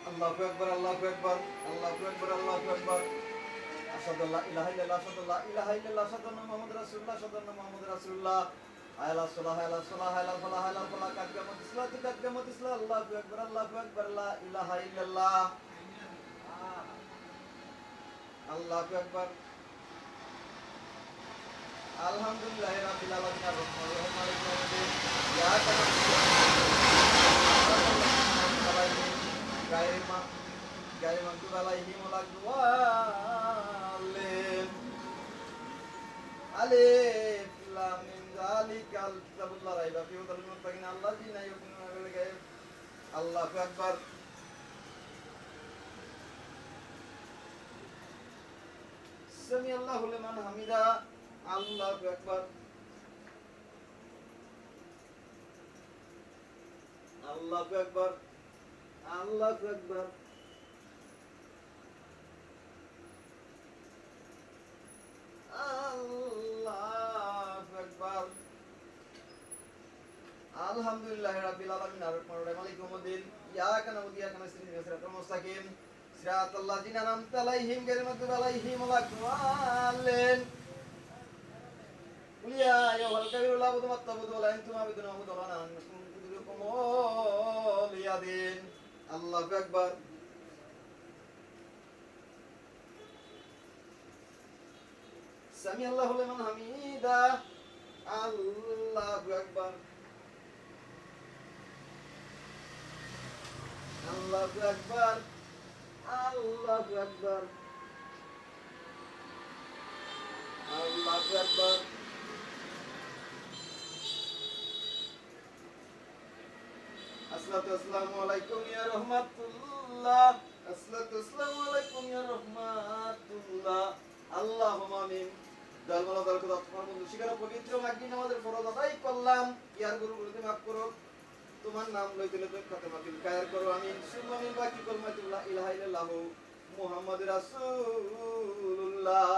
আল্লাহু আকবার, আল্লাহু আকবার, আল্লাহু আকবার, আল্লাহু আকবার। আশহাদু আল্লা ইলাহা ইল্লাল্লাহ, আশহাদু আল্লা ইলাহা ইল্লাল্লাহ, আশহাদু আন্না মুহাম্মাদুর রাসূলুল্লাহ, আশহাদু আন্না মুহাম্মাদুর রাসূলুল্লাহ। হায়াল সালাহ, হায়াল সালাহ, হায়াল ফালাহ, হায়াল ফালাহ, কাদ কামাতিস সালাতু, কাদ কামাতিস সালাহ। আল্লাহু আকবার, আল্লাহু আকবার, লা ইলাহা ইল্লাল্লাহ। আল্লাহু আকবার। আলহামদুলিল্লাহি রাব্বিল আলামিন আর রাহমানির রহিম মালিকিল ইয়াউমিদ্দিন। ইয়াকা না'বুদু ওয়া ইয়াকা নাস্তাইন গায়রিল মাগদুবি আলাইহিম ওয়ালাদ-দাল্লিন। আলিফ লাম মিম যালিকাল কিতাবু লা রাইবা ফীহি হুদাল লিল মুত্তাকিন আল্লাযীনা ইউমিনুনা বিল গায়ব। আল্লাহু আকবার। সামি আল্লাহু লিমান হামিদা। আল্লাহু আকবার। আল্লাহু আকবার। আল্লাহু আকবার। আল্লাহু আকবার। আলহামদুলিল্লাহি রাব্বিল আলামিন আর রাহমানির রহিম মালিকিল ইয়াউমিদ্দিন। ইয়াকা না'বুদু ওয়া ইয়াকা নাস্তাইন ইহদিনাস সিরাতাল মুস্তাকিম সিরাতাল লাযিনা আন'আমতা আলাইহিম গায়রিল মাগদুবি আলাইহিম ওয়ালাদ-দাল্লিন। কুল ইয়া আইয়ুহাল কাফিরুন লা আ'বুদু মা তা'বুদুন ওয়া লা আনতুম আ'বিদুন মা আ'বুদু ওয়া লা আনা আ'বুদু ওয়ালিয়াদিন। আল্লাহু আকবার। সামি আল্লাহু লিমান হামিদা। আল্লাহু আকবার। আল্লাহু আকবার। আল্লাহু আকবার। আল্লাহু আকবার। আসসালাতু আসসালামু আলাইকুম ইয়া রাহমাতুল্লাহ। আসসালাতু আসসালামু আলাইকুম ইয়া রাহমাতুল্লাহ। আল্লাহুম্মা আমিন। দয়ালু দয়ালু তোমার বন্ধু শিকার পবিত্র মাগরিব নামাজের ফরজ আদায় করলাম। ইয়ার গুরুকে মাফ করো। তোমার নাম লইতে লইতে খাতেমা দিল কায়ের করো। আমিন সুম্মা আমিন। বাকি কলমাতু লা ইলাহা ইল্লাল্লাহু মুহাম্মাদুর রাসূলুল্লাহ।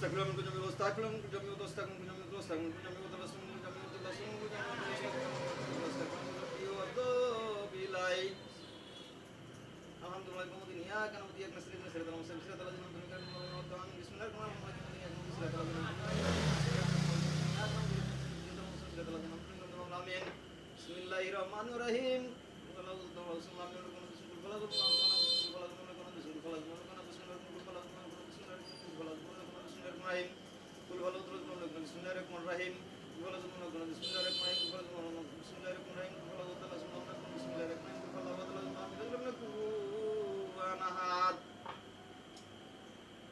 واستغفر من جميع واستغفر من جميع واستغفر من جميع واستغفر من جميع واستغفر من جميع واتوب إليه الحمد لله رب العالمين إياك نعبد وإياك نستعين اهدنا الصراط المستقيم صراط الذين أنعمت عليهم بسم الله الرحمن الرحيم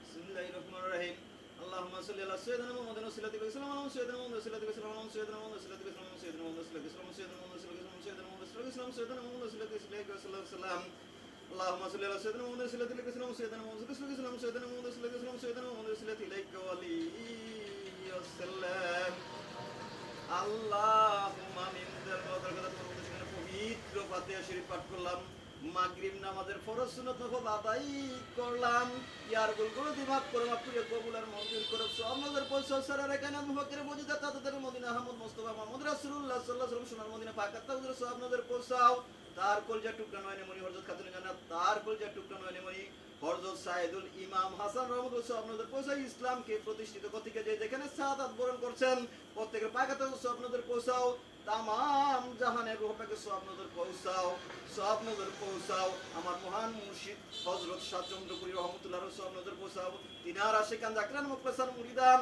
بسم الله الرحمن الرحيم اللهم صل على سيدنا محمد وسلم اللهم سيدنا محمد وسلم اللهم سيدنا محمد وسلم اللهم سيدنا محمد وسلم اللهم سيدنا محمد وسلم سيدنا محمد وسلم سيدنا محمد وسلم اللهم صل على سيدنا محمد وسلم اللهم سيدنا محمد وسلم سيدنا محمد وسلم سيدنا محمد وسلم إليك ولي وسلم اللهم من পবিত্র ফাতিহা শরীফ পাঠ করলাম মাগরিব নামাজের ফরজ সুন্নাত নফল আদায় করলাম ইয়ার গুলগুলো দিমাগ করে মাফিয়া কবুল আর মঞ্জুর করে সব নজর পয়সা সারা রেখানে মুফাক্কির মুজিদা তাদের মদিনা আহমদ মুস্তাফা মুহাম্মদ রাসূলুল্লাহ সাল্লাল্লাহু আলাইহি ওয়াসাল্লাম সোনার মদিনা পাক তাদের সব নজর পৌঁছাও তার কলজা টুকরা নয়নে মনি হযরত খাতুন জান্নাত তার কলজা টুকরা নয়নে মনি হযরত সাইদুল ইমাম হাসান রহমাতুল্লাহ সব নজর পৌঁছাও ইসলামকে প্রতিষ্ঠিত করতে যে যেখানে শাহাদাত বরণ করছেন প্রত্যেকের পাক তাদের সব নজর পৌঁছাও तमाम জাহানের রূহটাকে সব নজর পৌঁছাও আমার মহান মুর্শিদ হযরত শাহ চন্দ্রপুরী রহমাতুল্লাহ সব নজর পৌঁছাও তিনার আশিকান জাকরান মুখলেসান মুরিদান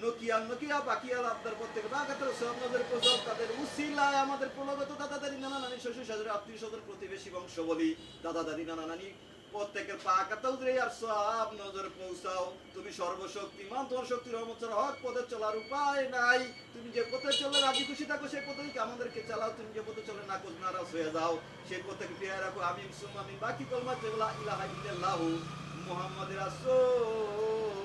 নোকিয়া বাকিয়া আব্দার প্রত্যেক বাগাতের সব নজর পৌঁছাও তাদের উসিলায় আমাদের প্রলগত দাদা দাদি নানা নানি শ্বশুর শাশুড়ি আত্মীয় স্বজন প্রতিবেশী বংশ বলি দাদা দাদি নানা নানি প্রত্যেকের পাকাতাউদরে আর সব নজর পৌঁছাও তুমি সর্বশক্তিমান তোমার শক্তির রহমত ছাড়া হক পথে চলার উপায় নাই তুমি যে পথে চলে রাজি খুশি থাকো সেই পথেই আমাদেরকে চালাও তুমি যে পথে চলে নাকচ নারাজ হয়ে যাও সেই পথেকে ফিরে রাখো আমিন সুম আমিন বাকি কলমা যেগুলা ইলাহা ইল্লাল্লাহু মুহাম্মাদুর রাসূলুল্লাহ